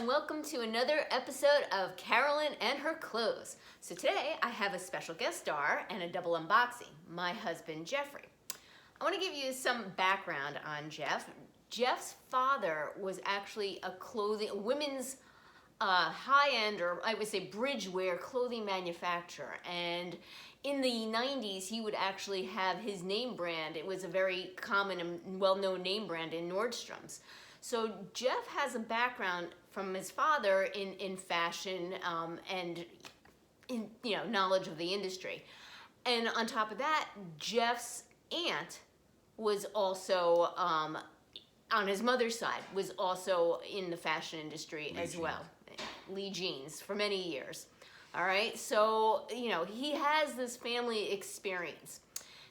and welcome to another episode of Carolyn and Her Clothes. So today I have a special guest star and a double unboxing, my husband Jeffrey. I want to give you some background on Jeff. Jeff's father was actually a women's high-end, or I would say bridgewear clothing manufacturer, and in the 90s he would actually have his name brand. It was a very common and well-known name brand in Nordstrom's. So Jeff has a background from his father in fashion and in knowledge of the industry. And on top of that, Jeff's aunt was also on his mother's side was also in the fashion industry as well. Lee Jeans for many years. All right, so he has this family experience.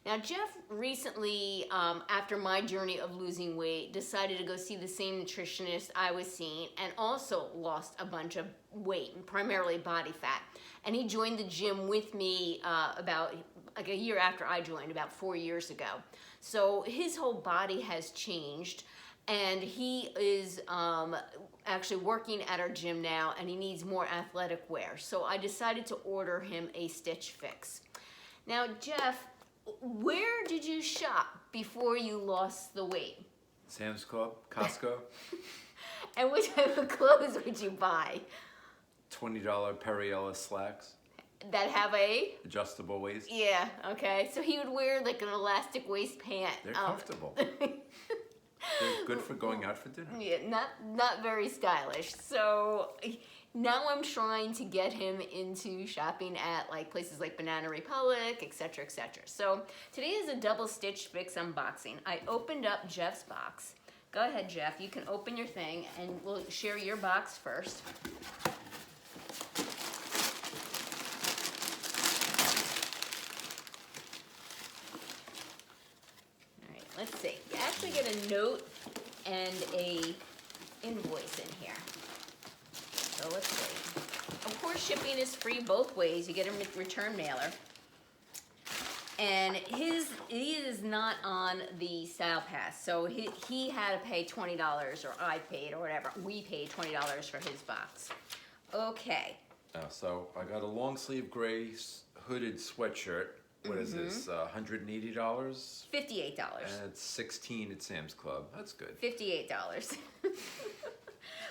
Now, Jeff recently, after my journey of losing weight, decided to go see the same nutritionist I was seeing and also lost a bunch of weight, primarily body fat. And he joined the gym with me about like a year after I joined, about 4 years ago. So his whole body has changed, and he is actually working at our gym now, and he needs more athletic wear. So I decided to order him a Stitch Fix. Now, Jeff, where did you shop before you lost the weight? Sam's Club, Costco. And what type of clothes would you buy? $20 Perry Ellis slacks. That have a? Adjustable waist. Yeah, okay. So he would wear like an elastic waist pant. They're comfortable. They're good for going out for dinner. Yeah, not very stylish. So now I'm trying to get him into shopping at like places like Banana Republic, etc., etc. So today is a double Stitch Fix unboxing. I opened up Jeff's box. Go ahead, Jeff. You can open your thing, and we'll share your box first. All right, let's see. You actually get a note and a invoice in here. So let's see. Of course, shipping is free both ways. You get a return mailer. And he is not on the Style Pass, so he had to pay $20, or I paid, or whatever. We paid $20 for his box. Okay. So I got a long sleeve gray hooded sweatshirt. What is this? $180? $58. And it's $16 at Sam's Club. That's good. $58.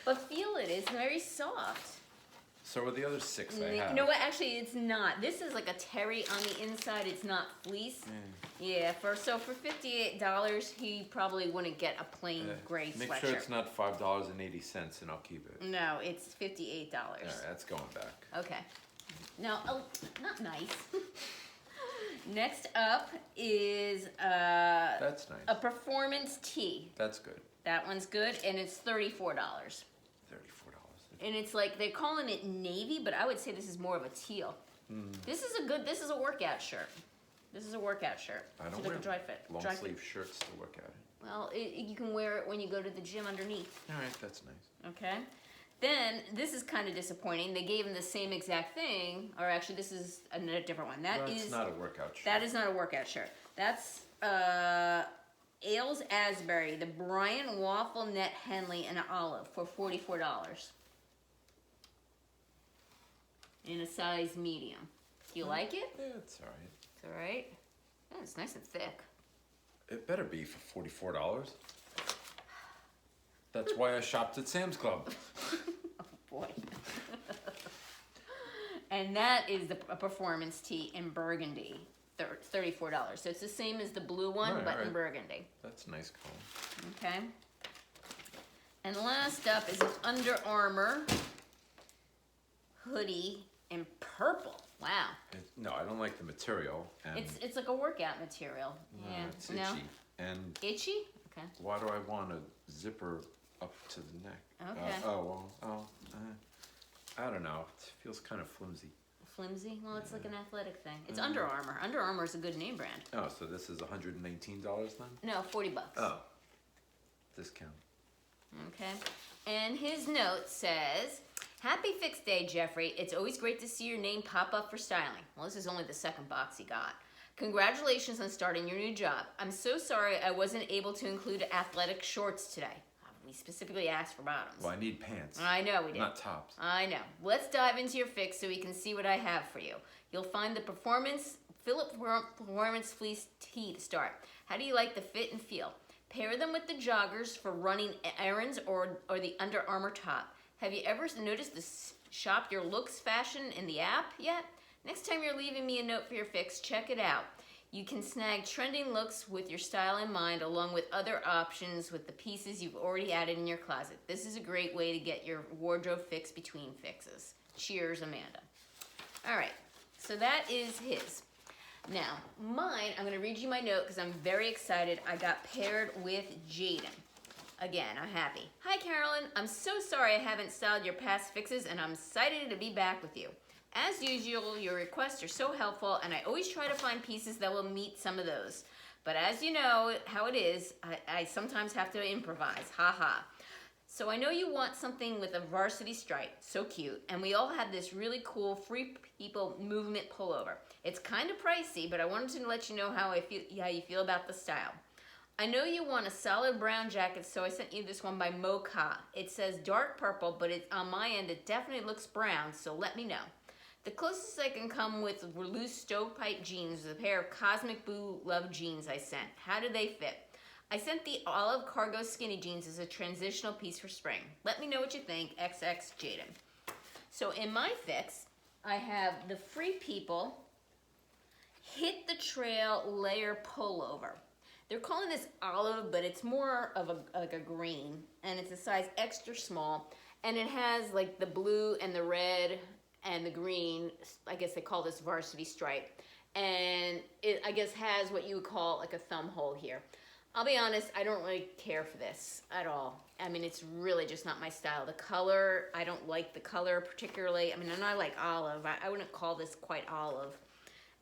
But feel it, it's very soft. So are the other 6 I have? You know what? Actually, it's not. This is like a terry on the inside. It's not fleece. Yeah. For $58, he probably wouldn't get a plain gray sweatshirt. Make sure it's not $5.80, and I'll keep it. No, it's $58. All right, that's going back. Okay. Now, not nice. Next up is that's nice. a performance tee. That's good. That one's good, and it's $34. And it's like, they're calling it navy, but I would say this is more of a teal. This is a workout shirt. This is a workout shirt. I don't wear wear a dry fit. long sleeve shirts to work out in. Well, you can wear it when you go to the gym underneath. All right, that's nice. Okay. Then, this is kind of disappointing. They gave him the same exact thing, or actually this is a different one. That's not a workout shirt. That is not a workout shirt. That's Ailes Asbury, the Brian Waffle Net Henley in olive for $44. In a size medium. Do you like it? Yeah, it's all right. It's all right. Yeah, it's nice and thick. It better be for $44. That's why I shopped at Sam's Club. Oh boy. And that is a performance tee in burgundy, $34. So it's the same as the blue one, but in burgundy. That's a nice color. Okay. And last up is an Under Armour hoodie in purple. Wow. No, I don't like the material. And It's like a workout material. Yeah. It's itchy. And Itchy? Okay. why do I want a zipper up to the neck? Okay. I don't know. It feels kind of flimsy. Flimsy? Well, it's like an athletic thing. It's Under Armour. Under Armour is a good name brand. Oh, so this is $119 then? No, $40. Oh. Discount. Okay. And his note says, "Happy Fix Day, Jeffrey. It's always great to see your name pop up for styling." Well, this is only the second box he got. "Congratulations on starting your new job. I'm so sorry I wasn't able to include athletic shorts today." We specifically asked for bottoms. Well, I need pants. I know we did. Not tops. I know. Let's dive into your fix so we can see what I have for you. You'll find the Philip Performance Fleece Tee to start. How do you like the fit and feel? Pair them with the joggers for running errands or the Under Armour top. Have you ever noticed the Shop Your Looks fashion in the app yet? Next time you're leaving me a note for your fix, check it out. You can snag trending looks with your style in mind, along with other options with the pieces you've already added in your closet. This is a great way to get your wardrobe fix between fixes. Cheers, Amanda. All right, so that is his. Now, mine, I'm gonna read you my note because I'm very excited. I got paired with Jaden. Again, I'm happy. Hi, Carolyn. I'm so sorry I haven't styled your past fixes, and I'm excited to be back with you. As usual, your requests are so helpful, and I always try to find pieces that will meet some of those. But as you know how it is, I sometimes have to improvise. Ha ha. So I know you want something with a varsity stripe. So cute. And we all have this really cool Free People movement pullover. It's kind of pricey, but I wanted to let you know how you feel about the style. I know you want a solid brown jacket, so I sent you this one by Mocha. It says dark purple, but on my end, it definitely looks brown, so let me know. The closest I can come with were loose stovepipe jeans with a pair of Cosmic Blue Love jeans I sent. How do they fit? I sent the olive cargo skinny jeans as a transitional piece for spring. Let me know what you think. XX Jaden. So in my fix, I have the Free People Hit the Trail layer pullover. They're calling this olive, but it's more of like a green, and it's a size extra small, and it has like the blue and the red and the green. I guess they call this varsity stripe, and it, I guess, has what you would call like a thumb hole here. I'll be honest, I don't really care for this at all. I mean, it's really just not my style. The color, I don't like the color particularly. I mean, I like olive. I wouldn't call this quite olive.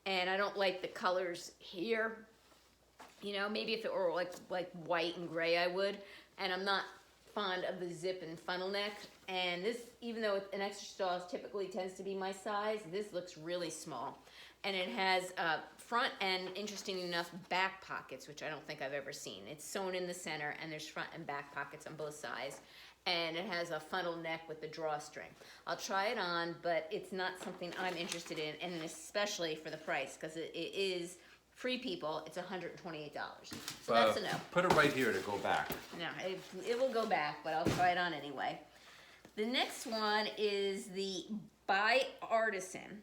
And I don't like the colors here. You know, maybe if it were like white and gray, I would. And I'm not fond of the zip and funnel neck. And this, even though an extra small typically tends to be my size, this looks really small. And it has front and, interesting enough, back pockets, which I don't think I've ever seen. It's sewn in the center, and there's front and back pockets on both sides. And it has a funnel neck with the drawstring. I'll try it on, but it's not something I'm interested in, and especially for the price, because it is Free People. It's $128. So that's a no. Put it right here to go back. No, it will go back, but I'll try it on anyway. The next one is the By Artisan,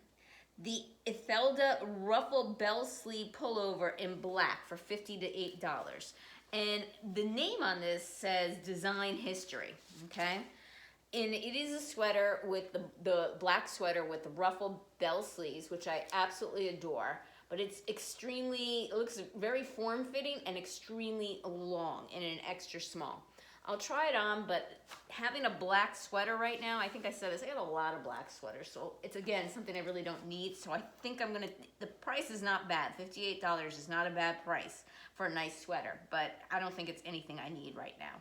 the Ethelda Ruffle Bell Sleeve Pullover in black for $58. And the name on this says Design History, okay? And it is a sweater with the black sweater with the ruffled bell sleeves, which I absolutely adore. But it looks very form-fitting and extremely long in an extra small. I'll try it on, but having a black sweater right now, I think I said this, I got a lot of black sweaters, so it's, again, something I really don't need, so I think the price is not bad. $58 is not a bad price for a nice sweater, but I don't think it's anything I need right now.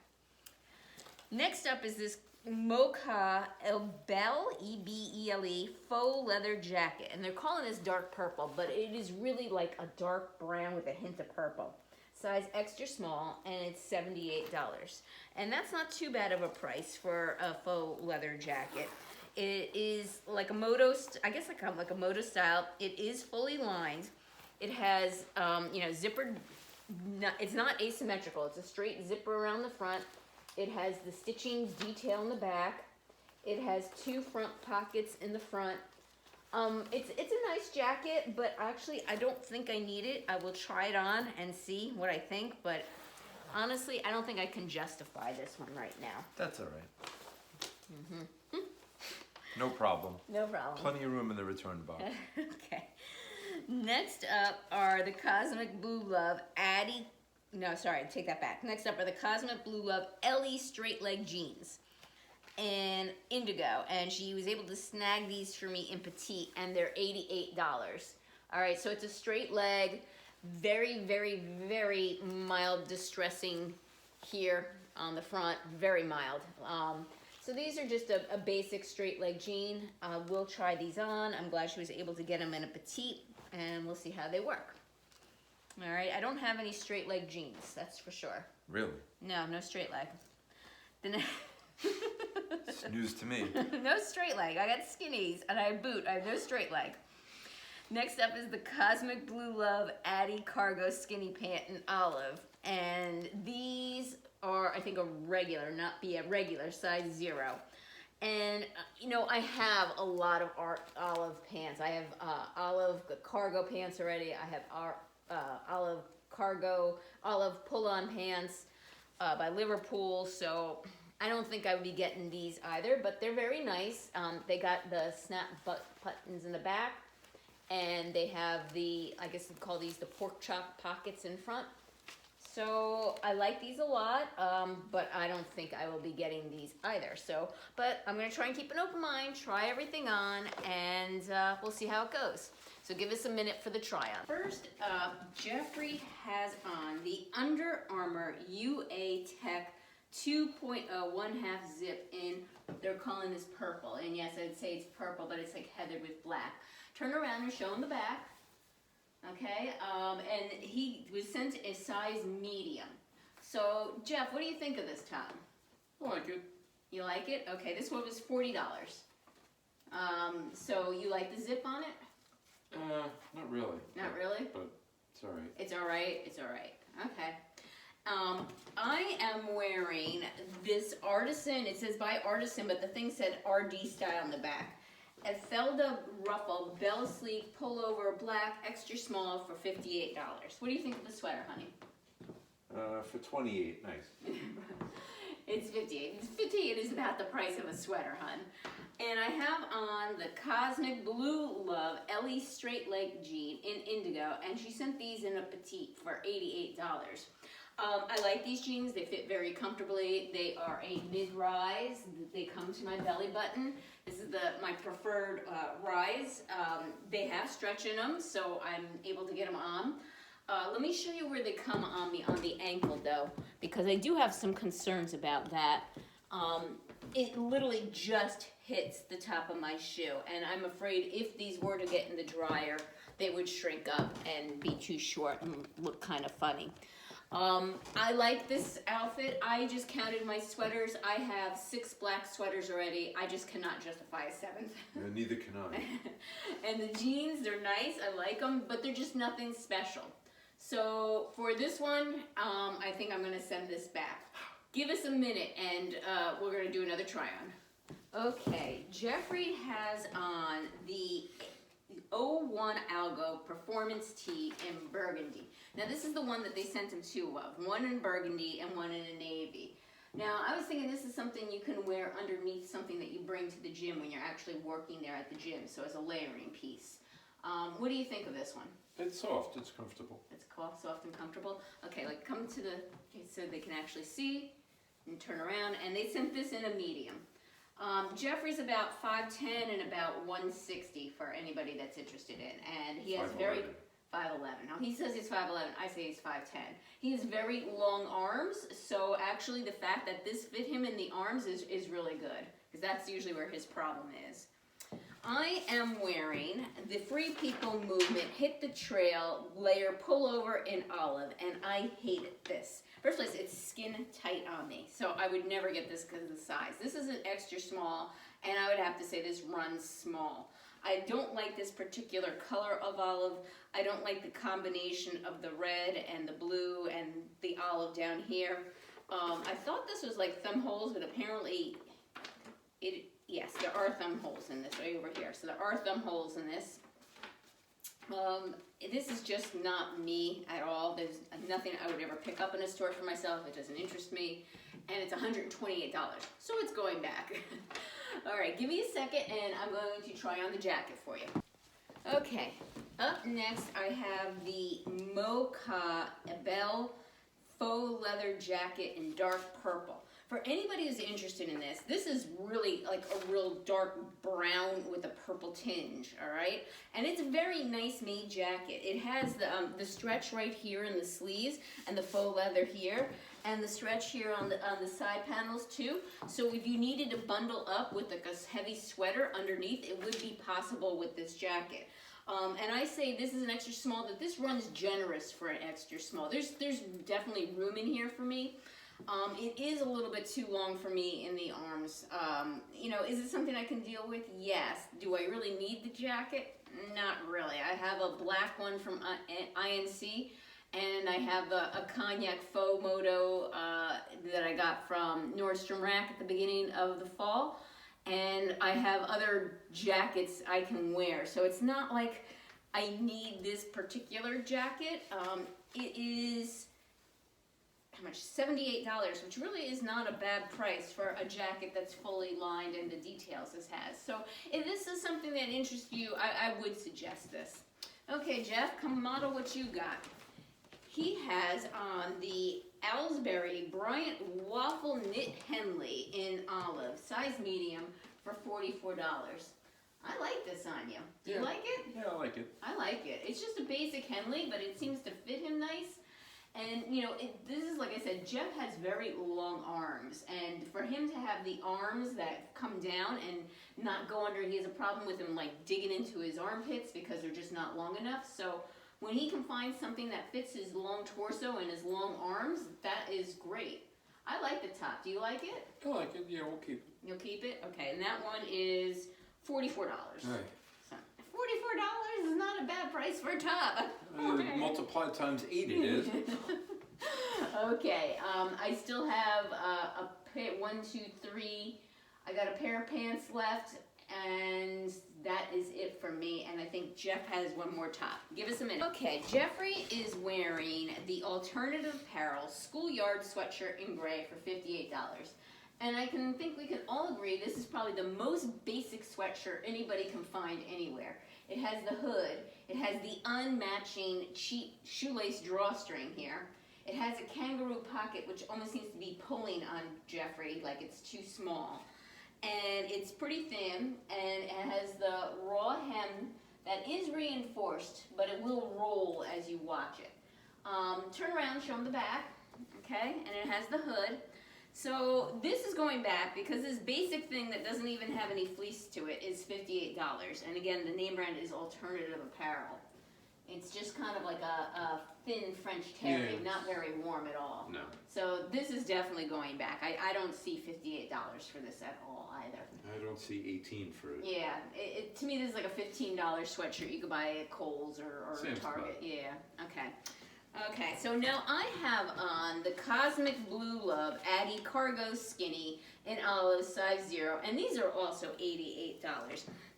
Next up is this Mocha Ebele, E-B-E-L-E, faux leather jacket, and they're calling this dark purple, but it is really like a dark brown with a hint of purple. Size extra small, and it's $78. And that's not too bad of a price for a faux leather jacket. It is like a moto, I guess like a moto style. It is fully lined. It has, zippered, it's not asymmetrical. It's a straight zipper around the front. It has the stitching detail in the back. It has two front pockets in the front. It's a nice jacket, but actually I don't think I need it. I will try it on and see what I think, but honestly, I don't think I can justify this one right now. That's all right. No problem. No problem. Plenty of room in the return box. Okay. Next up are the Cosmic Blue Love take that back. Next up are the Cosmic Blue Love Ellie straight leg jeans and indigo, and she was able to snag these for me in petite, and they're $88. All right, so it's a straight leg, very, very, very mild distressing here on the front, very mild. So these are just a basic straight leg jean. We'll try these on. I'm glad she was able to get them in a petite, and we'll see how they work. All right, I don't have any straight leg jeans, that's for sure. Really? No straight leg. The ne- It's news to me. No straight leg. I got skinnies and I have boot. I have no straight leg. Next up is the Cosmic Blue Love Addy Cargo Skinny Pant in olive. And these are, I think, a regular size 0. And, you know, I have a lot of olive pants. I have olive cargo pants already. I have olive cargo, olive pull-on pants by Liverpool. So I don't think I would be getting these either, but they're very nice. They got the snap buttons in the back, and they have the, I guess you'd call these the pork chop pockets in front. So I like these a lot, but I don't think I will be getting these either. So, but I'm gonna try and keep an open mind, try everything on, and we'll see how it goes. So give us a minute for the try on. First up, Jeffrey has on the Under Armour UA Tech 2.0 1/2 zip in, they're calling this purple. And yes, I'd say it's purple, but it's like heathered with black. Turn around and show him the back. Okay, and he was sent a size medium. So, Jeff, what do you think of this, Tom? I like it. You like it? Okay, this one was $40. So you like the zip on it? Not really. Not really? But it's all right. It's all right? It's all right. Okay. I am wearing this Artisan, it says by Artisan, but the thing said RD style on the back. A Felda ruffle, bell sleeve, pullover, black, extra small for $58. What do you think of the sweater, honey? For 28, nice. It's 58. 58 is about the price of a sweater, hun. And I have on the Cosmic Blue Love Ellie straight leg jean in indigo, and she sent these in a petite for $88. I like these jeans. They fit very comfortably. They are a mid-rise. They come to my belly button. This is my preferred rise. They have stretch in them, so I'm able to get them on. Let me show you where they come on me on the ankle, though, because I do have some concerns about that. It literally just hits the top of my shoe, and I'm afraid if these were to get in the dryer, they would shrink up and be too short and look kind of funny. I like this outfit. I just counted my sweaters. I have 6 black sweaters already. I just cannot justify a 7th. Yeah, neither can I. And the jeans, they're nice. I like them, but they're just nothing special. So for this one, I think I'm going to send this back. Give us a minute, and we're going to do another try on. Okay, Jeffrey has on the 01 Algo Performance Tee in burgundy. Now this is the one that they sent him 2 of, one in burgundy and one in a navy. Now I was thinking this is something you can wear underneath something that you bring to the gym when you're actually working there at the gym, so as a layering piece. What do you think of this one? It's soft, it's comfortable. It's soft and comfortable. Okay, like come to the, so they can actually see and turn around, and they sent this in a medium. Jeffrey's about 5'10" and about 160 for anybody that's interested in, and he has 5'11". 5'11". Now he says he's 5'11", I say he's 5'10". He has very long arms, so actually the fact that this fit him in the arms is really good, because that's usually where his problem is. I am wearing the Free People Movement Hit the Trail layer pullover in olive, and I hate this. First place, it's skin tight on me, so I would never get this because of the size. This is an extra small, and I would have to say this runs small. I don't like this particular color of olive. I don't like the combination of the red and the blue and the olive down here. I thought this was like thumb holes, but apparently yes, there are thumb holes in this right over here. So there are thumb holes in this. This is just not me at all. There's nothing I would ever pick up in a store for myself. It doesn't interest me. And it's $128, so it's going back. All right, give me a second and I'm going to try on the jacket for you. Okay, up next I have the Mocha Belle faux leather jacket in dark purple. For anybody who's interested in this, this is really like a real dark brown with a purple tinge, all right? And it's a very nice made jacket. It has the stretch right here in the sleeves and the faux leather here, and the stretch here on the side panels too. So if you needed to bundle up with like a heavy sweater underneath, it would be possible with this jacket. And I say this is an extra small, that this runs generous for an extra small. There's definitely room in here for me. It is a little bit too long for me in the arms. You know, is it something I can deal with? Yes. Do I really need the jacket? Not really. I have a black one from INC, and I have a cognac faux moto that I got from Nordstrom Rack at the beginning of the fall, and I have other jackets I can wear. So it's not like I need this particular jacket. It is, how much? $78, which really is not a bad price for a jacket that's fully lined and the details this has. So if this is something that interests you, I would suggest this. Okay, Jeff, come model what you got. He has on the Ellsbury Bryant Waffle Knit Henley in olive, size medium, for $44. I like this on you. Do you like it? Yeah, I like it. I like it. It's just a basic Henley, but it seems to fit him nice. And, you know, this is, like I said, Jeff has very long arms. And for him to have the arms that come down and not go under, he has a problem with him, like, digging into his armpits because they're just not long enough. So when he can find something that fits his long torso and his long arms, that is great. I like the top. Do you like it? I like it. Yeah, we'll keep it. You'll keep it? Okay, and that one is $44. Right. So, $44 is not a bad price for a top. Multiplied times 8 it is. Okay, I still have a pair, 1, 2, 3. I got a pair of pants left, and that is it for me. And I think Jeff has one more top. Give us a minute. Okay, Jeffrey is wearing the Alternative Apparel Schoolyard Sweatshirt in gray for $58. And I think we can all agree this is probably the most basic sweatshirt anybody can find anywhere. It has the hood. It has the unmatching cheap shoelace drawstring here. It has a kangaroo pocket, which almost seems to be pulling on Jeffrey like it's too small. And it's pretty thin, and it has the raw hem that is reinforced, but it will roll as you watch it. Turn around, show them the back, okay? And it has the hood. So this is going back because this basic thing that doesn't even have any fleece to it is $58. And again, the name brand is Alternative Apparel. It's just kind of like a thin French terry, not very warm at all. No. So this is definitely going back. I don't see $58 for this at all either. I don't see 18 for it. Yeah, to me this is like a $15 sweatshirt you could buy at Kohl's or Sam's Target. Club. Yeah, okay. Okay, so now I have on the Cosmic Blue Love Aggie Cargo Skinny in olive size 0, and these are also $88.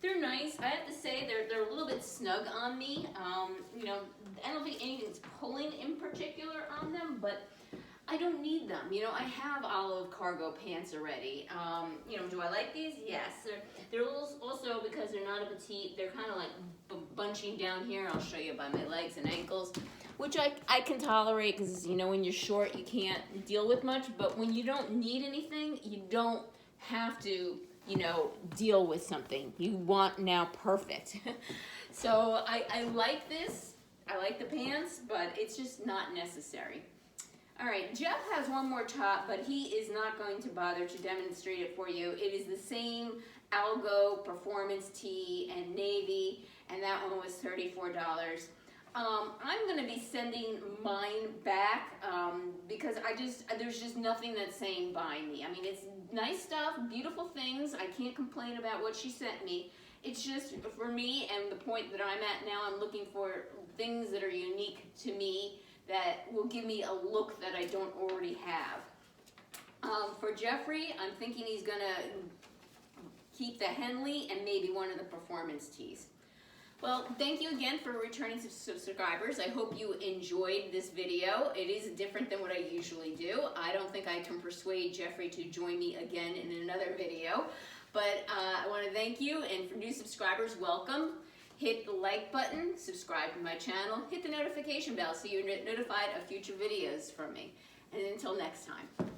They're nice. I have to say they're a little bit snug on me. You know, I don't think anything's pulling in particular on them, but I don't need them. You know, I have olive cargo pants already. You know, do I like these? Yes. They're also, because they're not a petite, they're kind of like bunching down here. I'll show you by my legs and ankles, which I can tolerate because, you know, when you're short, you can't deal with much. But when you don't need anything, you don't have to, you know, deal with something. You want now perfect. So I like this. I like the pants, but it's just not necessary. All right, Jeff has one more top, but he is not going to bother to demonstrate it for you. It is the same Algo Performance Tee and navy, and that one was $34. I'm going to be sending mine back because there's just nothing that's saying buy me. I mean, it's nice stuff, beautiful things. I can't complain about what she sent me. It's just for me and the point that I'm at now, I'm looking for things that are unique to me that will give me a look that I don't already have. For Jeffrey, I'm thinking he's going to keep the Henley and maybe one of the performance tees. Well, thank you again for returning subscribers. I hope you enjoyed this video. It is different than what I usually do. I don't think I can persuade Jeffrey to join me again in another video, but I want to thank you, and for new subscribers, welcome. Hit the like button, subscribe to my channel, hit the notification bell so you're notified of future videos from me. And until next time.